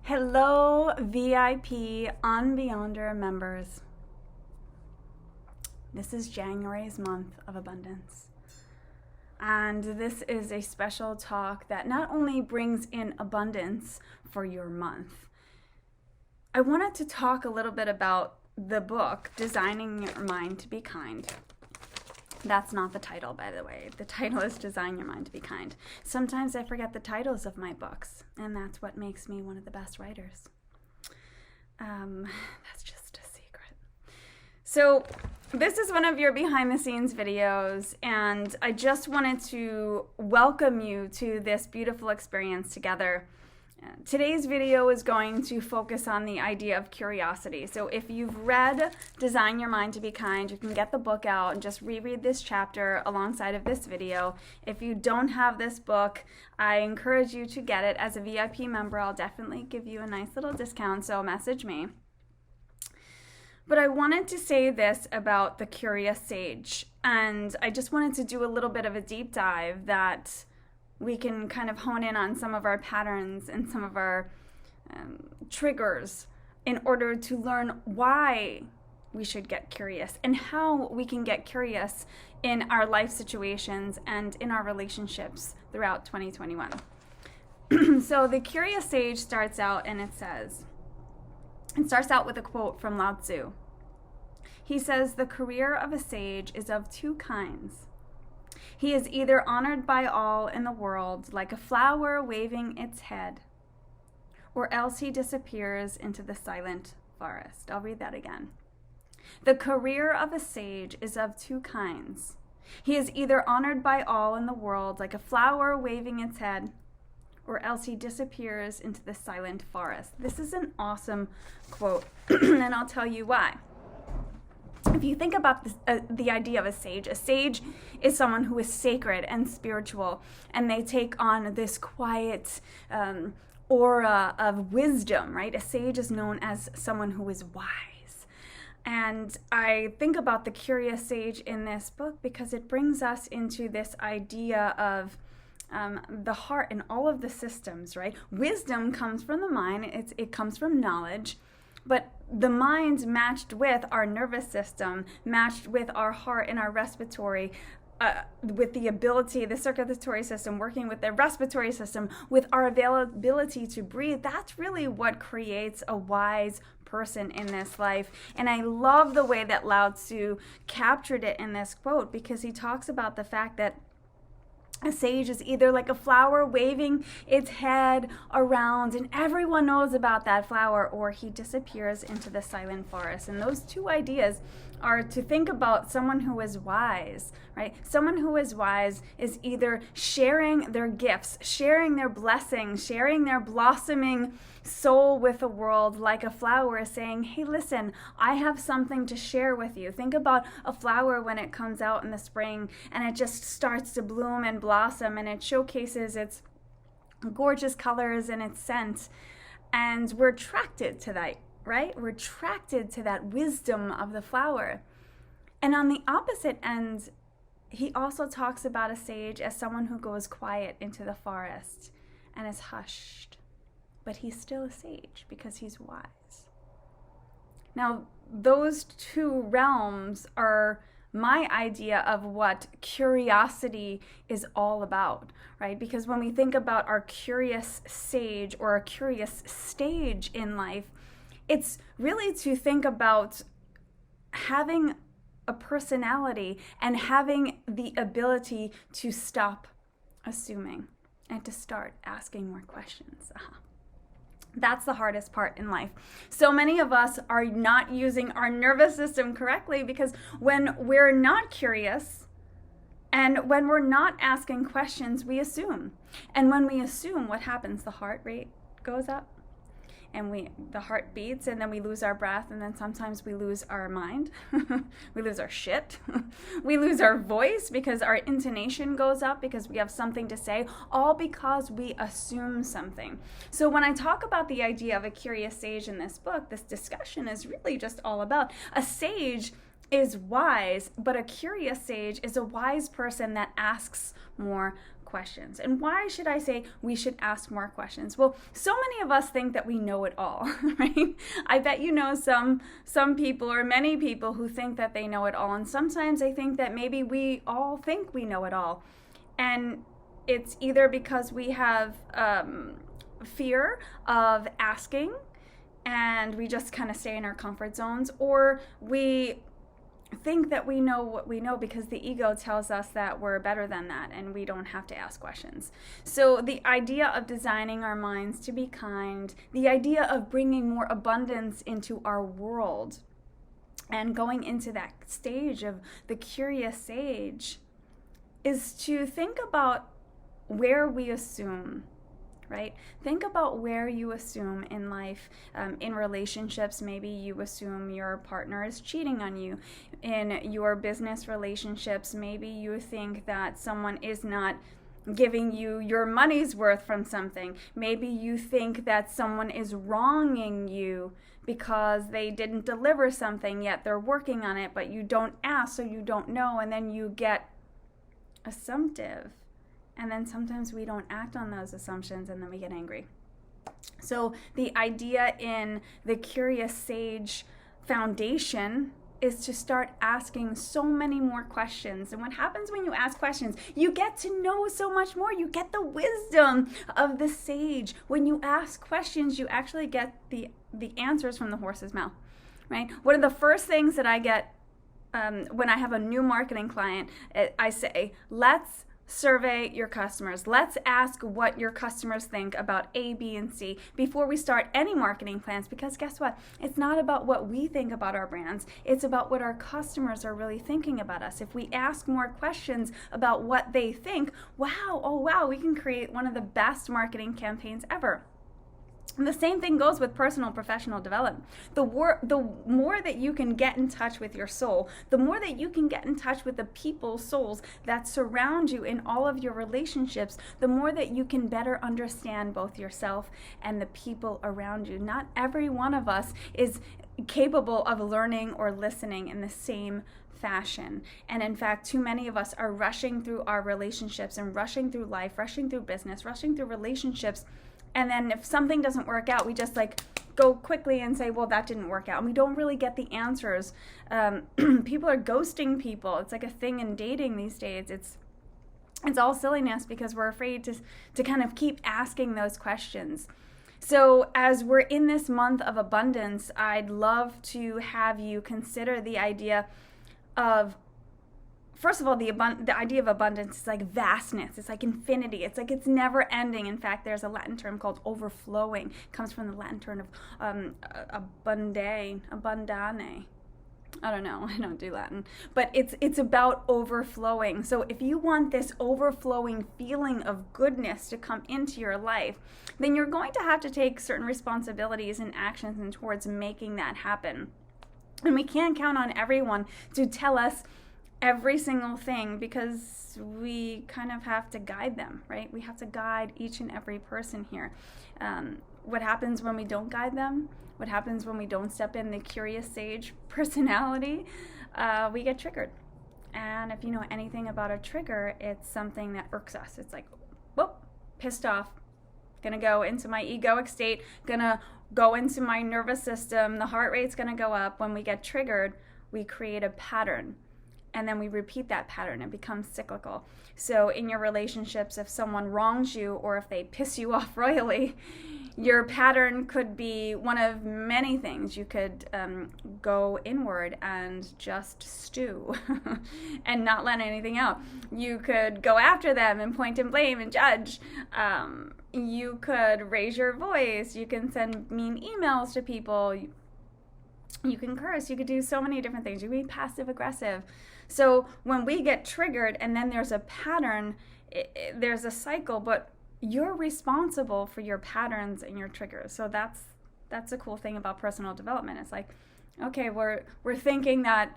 Hello, VIP on Beyonder members. This is January's month of abundance. And this is a special talk that not only brings in abundance for your month. I wanted to talk a little bit about the book, Designing Your Mind to Be Kind. That's not the title, by the way. The title is Design Your Mind to Be Kind. Sometimes I forget the titles of my books, and that's what makes me one of the best writers. That's just a secret. So this is one of your behind the scenes videos, and I just wanted to welcome you to this beautiful experience together. Today's video is going to focus on the idea of curiosity. So if you've read Design Your Mind to Be Kind, you can get the book out and just reread this chapter alongside of this video. If you don't have this book, I encourage you to get it. As a VIP member, I'll definitely give you a nice little discount, so message me. But I wanted to say this about the curious sage, and I just wanted to do a little bit of a deep dive that we can kind of hone in on some of our patterns and some of our triggers in order to learn why we should get curious and how we can get curious in our life situations and in our relationships throughout 2021. So the curious sage starts out and it starts out with a quote from Lao Tzu. He says, "The career of a sage is of two kinds. He is either honored by all in the world like a flower waving its head, or else he disappears into the silent forest." I'll read that again. The career of a sage is of two kinds. He is either honored by all in the world like a flower waving its head, or else he disappears into the silent forest. This is an awesome quote, and I'll tell you why. If you think about this, the idea of a sage is someone who is sacred and spiritual, and they take on this quiet aura of wisdom, right? A sage is known as someone who is wise. And I think about the curious sage in this book because it brings us into this idea of the heart and all of the systems, right? Wisdom comes from the mind, it comes from knowledge. But the mind matched with our nervous system, matched with our heart and our respiratory, with the ability, the circulatory system working with the respiratory system, with our availability to breathe, that's really what creates a wise person in this life. And I love the way that Lao Tzu captured it in this quote, because he talks about the fact that a sage is either like a flower waving its head around, and everyone knows about that flower, or he disappears into the silent forest. And those two ideas are to think about someone who is wise, right? Someone who is wise is either sharing their gifts, sharing their blessings, sharing their blossoming soul with the world, like a flower saying, "Hey, listen, I have something to share with you." Think about a flower when it comes out in the spring and it just starts to bloom and blossom, and it showcases its gorgeous colors and its scent. And we're attracted to that, right? We're attracted to that wisdom of the flower. And on the opposite end, he also talks about a sage as someone who goes quiet into the forest and is hushed. But he's still a sage because he's wise. Now, those two realms are my idea of what curiosity is all about, right? Because when we think about our curious sage or a curious stage in life, it's really to think about having a personality and having the ability to stop assuming and to start asking more questions. That's the hardest part in life. So many of us are not using our nervous system correctly because when we're not curious and when we're not asking questions, we assume. And when we assume, what happens? The heart rate goes up and the heart beats, and then we lose our breath, and then sometimes we lose our mind. We lose our shit. We lose our voice because our intonation goes up because we have something to say, all because we assume something. So when I talk about the idea of a curious sage in this book, this discussion is really just all about a sage is wise, but a curious sage is a wise person that asks more questions. And why should I say we should ask more questions? Well, so many of us think that we know it all, right? I bet you know some people or many people who think that they know it all. And sometimes I think that maybe we all think we know it all. And it's either because we have fear of asking and we just kind of stay in our comfort zones, or we think that we know what we know because the ego tells us that we're better than that and we don't have to ask questions. So the idea of designing our minds to be kind, the idea of bringing more abundance into our world and going into that stage of the curious sage is to think about where we assume, right? Think about where you assume in life. In relationships, maybe you assume your partner is cheating on you. In your business relationships, maybe you think that someone is not giving you your money's worth from something. Maybe you think that someone is wronging you because they didn't deliver something yet they're working on it, but you don't ask, so you don't know, and then you get assumptive. And then sometimes we don't act on those assumptions and then we get angry. So the idea in the Curious Sage Foundation is to start asking so many more questions. And what happens when you ask questions? You get to know so much more. You get the wisdom of the sage. When you ask questions, you actually get the answers from the horse's mouth, right? One of the first things that I get when I have a new marketing client, I say, let's survey your customers. Let's ask what your customers think about A, B, and C before we start any marketing plans, because guess what? It's not about what we think about our brands. It's about what our customers are really thinking about us. If we ask more questions about what they think, wow, we can create one of the best marketing campaigns ever. And the same thing goes with personal and professional development. The more that you can get in touch with your soul, the more that you can get in touch with the people's souls that surround you in all of your relationships, the more that you can better understand both yourself and the people around you. Not every one of us is capable of learning or listening in the same fashion. And in fact, too many of us are rushing through our relationships and rushing through life, rushing through business, rushing through relationships. And then if something doesn't work out, we just go quickly and say, well, that didn't work out. And we don't really get the answers. People are ghosting people. It's like a thing in dating these days. It's all silliness because we're afraid to kind of keep asking those questions. So as we're in this month of abundance, I'd love to have you consider the idea of, first of all, the idea of abundance is like vastness. It's like infinity. It's like it's never ending. In fact, there's a Latin term called overflowing. It comes from the Latin term of abundare. I don't know. I don't do Latin. But it's about overflowing. So if you want this overflowing feeling of goodness to come into your life, then you're going to have to take certain responsibilities and actions and towards making that happen. And we can't count on everyone to tell us every single thing because we kind of have to guide them, right? We have to guide each and every person here. What happens when we don't guide them? What happens when we don't step in the curious sage personality? We get triggered. And if you know anything about a trigger, it's something that irks us. It's like, whoop, pissed off, gonna go into my egoic state, gonna go into my nervous system, the heart rate's gonna go up. When we get triggered, we create a pattern. And then we repeat that pattern. It becomes cyclical. So in your relationships, if someone wrongs you or if they piss you off royally, your pattern could be one of many things. You could go inward and just stew and not let anything out. You could go after them and point and blame and judge. You could raise your voice. You can send mean emails to people. You can curse. You could do so many different things. You can be passive aggressive. So when we get triggered and then there's a pattern, there's a cycle, but you're responsible for your patterns and your triggers. So that's a cool thing about personal development. It's like, okay, we're thinking that,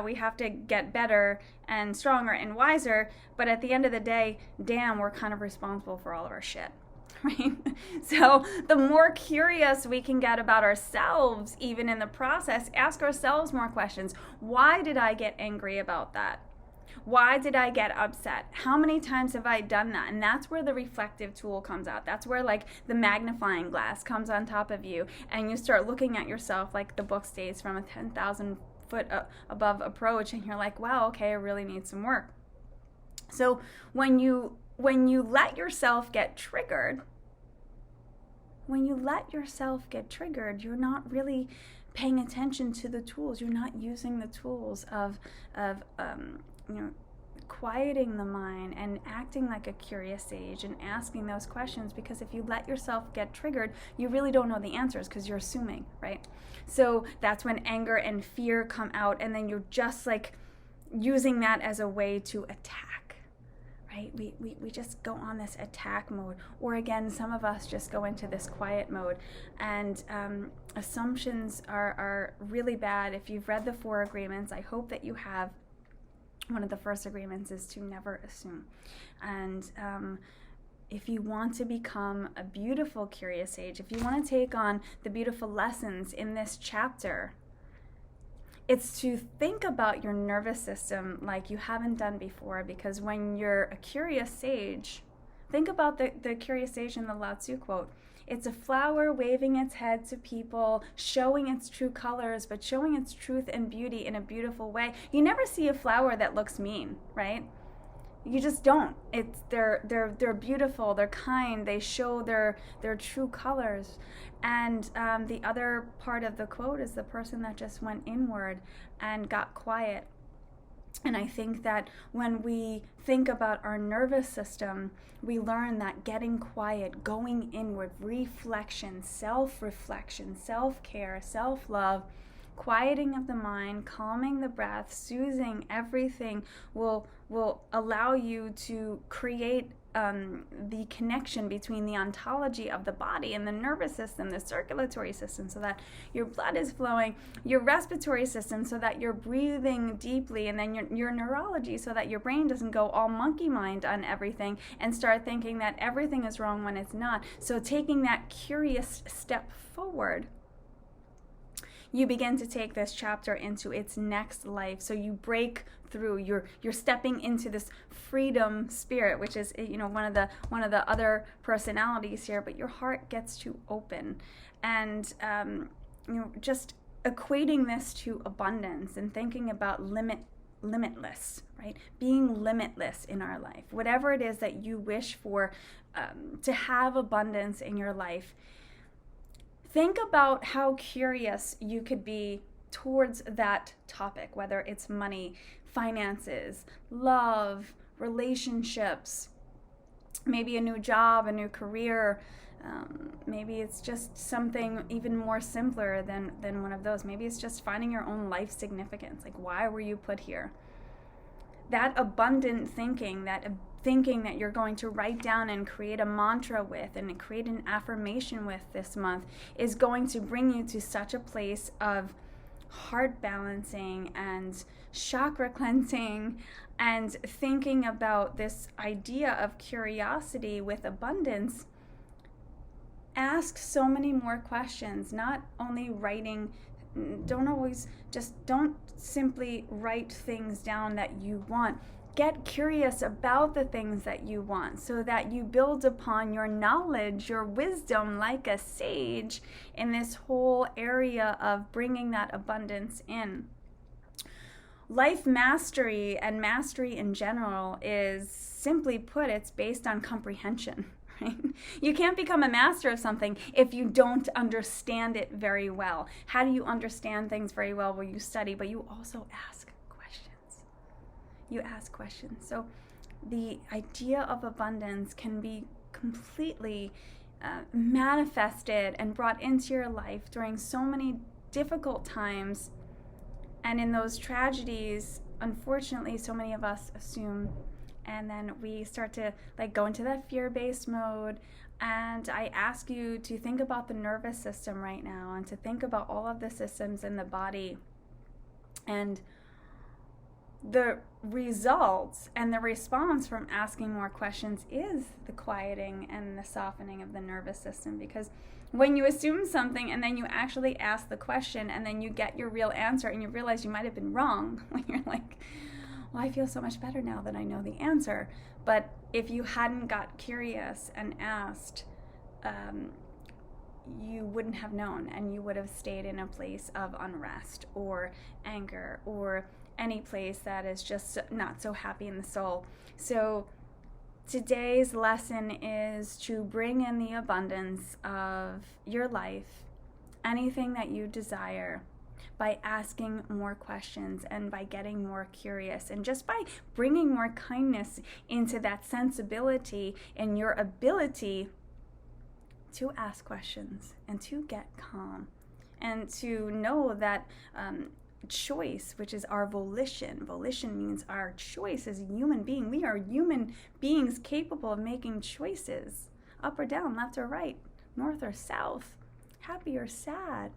we have to get better and stronger and wiser, but at the end of the day, damn, we're kind of responsible for all of our shit. Right? So the more curious we can get about ourselves, even in the process, ask ourselves more questions. Why did I get angry about that? Why did I get upset? How many times have I done that? And that's where the reflective tool comes out. That's where like the magnifying glass comes on top of you, and you start looking at yourself like the book states from a 10,000 foot above approach, and you're like, wow, okay, I really need some work. So when you let yourself get triggered, you're not really paying attention to the tools. You're not using the tools of quieting the mind and acting like a curious sage and asking those questions, because if you let yourself get triggered, you really don't know the answers because you're assuming, right? So that's when anger and fear come out, and then you're just like using that as a way to attack, right? We just go on this attack mode, or again, some of us just go into this quiet mode. And assumptions are really bad. If you've read the 4 agreements, I hope that you have. One of the first agreements is to never assume. And if you want to become a beautiful curious sage, if you want to take on the beautiful lessons in this chapter, it's to think about your nervous system like you haven't done before. Because when you're a curious sage, think about the curious sage in the Lao Tzu quote. It's a flower waving its head to people, showing its true colors, but showing its truth and beauty in a beautiful way. You never see a flower that looks mean, right? You just don't. They're beautiful, they're kind, they show their true colors. And the other part of the quote is the person that just went inward and got quiet. And I think that when we think about our nervous system, we learn that getting quiet, going inward, reflection, self-reflection, self-care, self-love, quieting of the mind, calming the breath, soothing everything will allow you to create the connection between the ontology of the body and the nervous system, the circulatory system, so that your blood is flowing, your respiratory system, so that you're breathing deeply, and then your neurology, so that your brain doesn't go all monkey mind on everything and start thinking that everything is wrong when it's not. So taking that curious step forward, you begin to take this chapter into its next life. So you break through. You're stepping into this freedom spirit, which is one of the other personalities here. But your heart gets to open, and just equating this to abundance and thinking about limitless, right? Being limitless in our life, whatever it is that you wish for, to have abundance in your life. Think about how curious you could be towards that topic, whether it's money, finances, love, relationships, maybe a new job, a new career. Maybe it's just something even more simpler than one of those. Maybe it's just finding your own life significance. Like, why were you put here? That abundant thinking, thinking that you're going to write down and create a mantra with and create an affirmation with this month, is going to bring you to such a place of heart balancing and chakra cleansing, and thinking about this idea of curiosity with abundance. Ask so many more questions, not only writing. Don't simply write things down that you want. Get curious about the things that you want, so that you build upon your knowledge, your wisdom like a sage in this whole area of bringing that abundance in. Life mastery and mastery in general is, simply put, it's based on comprehension. Right? You can't become a master of something if you don't understand it very well. How do you understand things very well? Well, you study, but you also ask questions. You ask questions. So the idea of abundance can be completely manifested and brought into your life during so many difficult times. And in those tragedies, unfortunately, so many of us assume. And then we start to go into that fear-based mode. And I ask you to think about the nervous system right now, and to think about all of the systems in the body. And the results and the response from asking more questions is the quieting and the softening of the nervous system. Because when you assume something and then you actually ask the question, and then you get your real answer and you realize you might have been wrong, when you're like, well, I feel so much better now that I know the answer. But if you hadn't got curious and asked, you wouldn't have known, and you would have stayed in a place of unrest or anger or any place that is just not so happy in the soul. So today's lesson is to bring in the abundance of your life, anything that you desire, by asking more questions and by getting more curious, and just by bringing more kindness into that sensibility and your ability to ask questions and to get calm and to know that choice, which is our volition. Volition means our choice as a human being. We are human beings capable of making choices, up or down, left or right, north or south, happy or sad,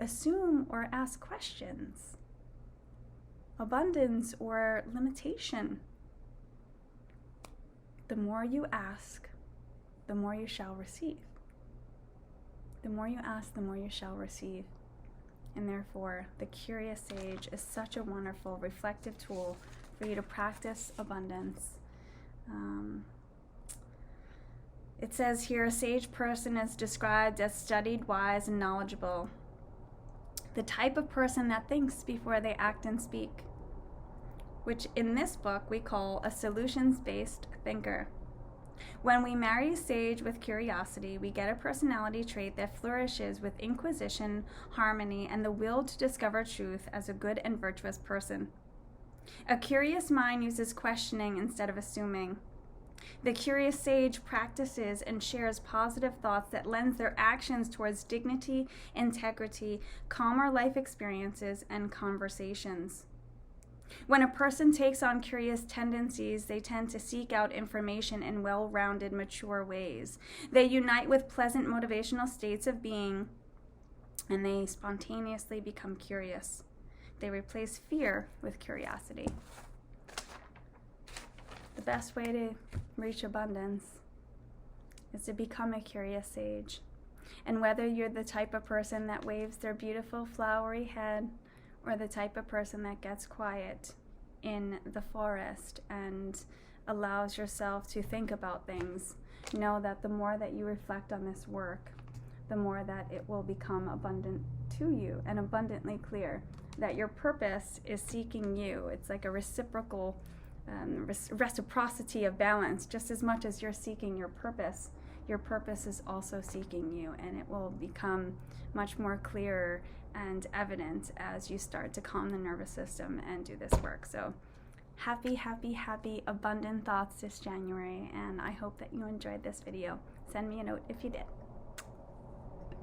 assume or ask questions, abundance or limitation. The more you ask, the more you shall receive. The more you ask, the more you shall receive. And therefore, the Curious Sage is such a wonderful reflective tool for you to practice abundance. It says here, a sage person is described as studied, wise, and knowledgeable. The type of person that thinks before they act and speak, which in this book we call a solutions-based thinker. When we marry sage with curiosity, we get a personality trait that flourishes with inquisition, harmony, and the will to discover truth as a good and virtuous person. A curious mind uses questioning instead of assuming. The curious sage practices and shares positive thoughts that lends their actions towards dignity, integrity, calmer life experiences, and conversations. When a person takes on curious tendencies, they tend to seek out information in well-rounded, mature ways. They unite with pleasant motivational states of being, and they spontaneously become curious. They replace fear with curiosity. The best way to reach abundance is to become a curious sage. And whether you're the type of person that waves their beautiful flowery head, or the type of person that gets quiet in the forest and allows yourself to think about things, know that the more that you reflect on this work, the more that it will become abundant to you and abundantly clear that your purpose is seeking you. It's like a reciprocity of balance. Just as much as you're seeking your purpose is also seeking you, and it will become much more clear and evident as you start to calm the nervous system and do this work. So happy, happy, happy, abundant thoughts this January, and I hope that you enjoyed this video. Send me a note if you did.